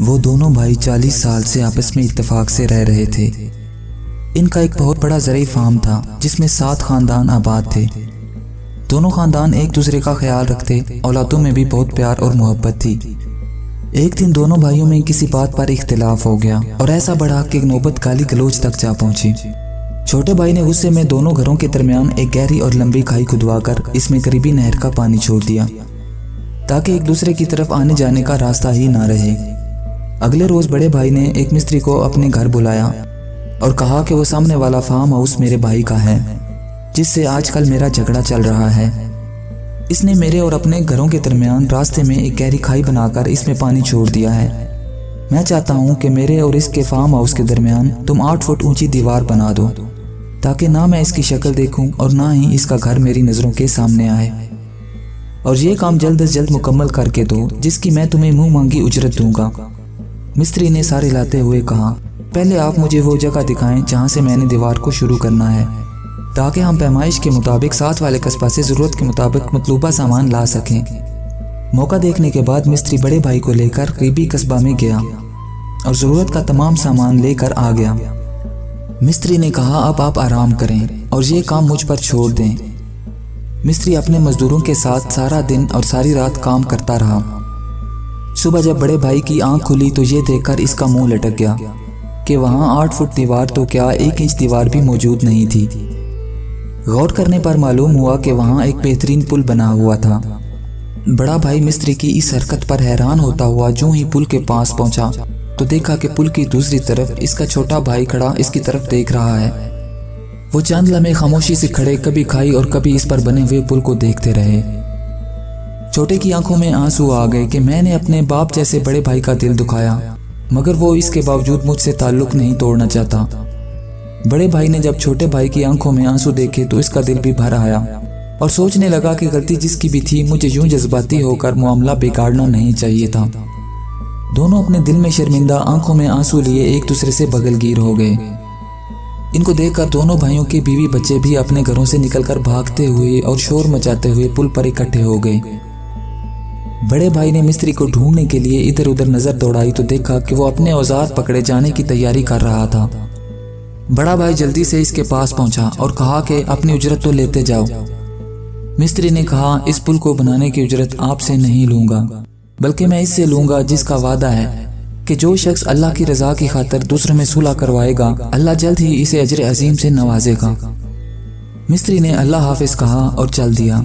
वो दोनों भाई 40 साल से आपस में इत्तेफाक से रह रहे थे। इनका एक बहुत बड़ा ज़रूरी फार्म था जिसमें 7 खानदान आबाद थे। दोनों खानदान एक दूसरे का ख्याल रखते, औलादों में भी बहुत प्यार और मोहब्बत थी। एक दिन दोनों भाइयों में किसी बात पर इख्तिलाफ हो गया और ऐसा बढ़ा कि नौबत गाली गलोच तक जा पहुंची। छोटे भाई ने गुस्से में दोनों घरों के दरमियान एक गहरी और लंबी खाई खुदवाकर इसमें करीबी नहर का पानी छोड़ दिया ताकि एक दूसरे की तरफ आने जाने का रास्ता ही ना रहे। अगले रोज बड़े भाई ने एक मिस्त्री को अपने घर बुलाया और कहा कि वो सामने वाला फार्म हाउस मेरे भाई का है जिससे आजकल मेरा झगड़ा चल रहा है। इसने मेरे और अपने घरों के दरमियान रास्ते में एक गहरी खाई बनाकर इसमें पानी छोड़ दिया है। मैं चाहता हूँ कि मेरे और इसके फार्म हाउस के दरमियान तुम 8 फुट ऊंची दीवार बना दो ताकि ना मैं इसकी शक्ल देखूं और ना ही इसका घर मेरी नज़रों के सामने आए। और ये काम जल्द से जल्द मुकम्मल करके दो जिसकी मैं तुम्हें मुंह मांगी उजरत दूंगा। मिस्त्री ने सारे लाते हुए कहा, पहले आप मुझे वो जगह दिखाएं जहाँ से मैंने दीवार को शुरू करना है ताकि हम पैमाइश के मुताबिक साथ वाले कस्बा से ज़रूरत के मुताबिक मतलूबा सामान ला सकें। मौका देखने के बाद मिस्त्री बड़े भाई को लेकर करीबी कस्बा में गया और ज़रूरत का तमाम सामान लेकर आ गया। मिस्त्री ने कहा, अब आप आराम करें और ये काम मुझ पर छोड़ दें। मिस्त्री अपने मजदूरों के साथ सारा दिन और सारी रात काम करता रहा। सुबह जब बड़े भाई की आंख खुली तो ये देखकर इसका मुंह लटक गया कि वहाँ 8 फुट दीवार तो क्या 1 इंच दीवार भी मौजूद नहीं थी। गौर करने पर मालूम हुआ कि वहाँ एक बेहतरीन पुल बना हुआ था। बड़ा भाई मिस्त्री की इस हरकत पर हैरान होता हुआ जो ही पुल के पास पहुंचा तो देखा कि पुल की दूसरी तरफ इसका छोटा भाई खड़ा इसकी तरफ देख रहा है। वो चंद लम्हे खामोशी से खड़े कभी खाई और कभी इस पर बने हुए पुल को देखते रहे। छोटे की आंखों में आंसू आ गए कि मैंने अपने बाप जैसे बड़े भाई का दिल दुखाया, मगर वो इसके बावजूद मुझसे ताल्लुक नहीं तोड़ना चाहता। बड़े भाई ने जब छोटे भाई की आंखों में आंसू देखे तो इसका दिल भी भर आया और सोचने लगा कि गलती जिसकी भी थी मुझे यूं जज्बाती होकर मामला बिगाड़ना नहीं चाहिए था। दोनों अपने दिल में शर्मिंदा आंखों में आंसू लिए एक दूसरे से बगलगीर हो गए। इनको देखकर दोनों भाइयों के बीवी बच्चे भी अपने घरों से निकलकर भागते हुए और शोर मचाते हुए पुल पर इकट्ठे हो गए। बड़े भाई ने मिस्त्री को ढूंढने के लिए इधर उधर नजर दौड़ाई तो देखा कि वो अपने औजार पकड़े जाने की तैयारी कर रहा था। बड़ा भाई जल्दी से इसके पास पहुंचा और कहा कि अपनी उजरत तो लेते जाओ। मिस्त्री ने कहा, इस पुल को बनाने की उजरत आपसे नहीं लूंगा, बल्कि मैं इससे लूंगा जिसका वादा है कि जो शख्स अल्लाह की रजा की खातिर दूसरों में सुलह करवाएगा अल्लाह जल्द ही इसे अजर अजीम से नवाजेगा। मिस्त्री ने अल्लाह हाफिज कहा और चल दिया।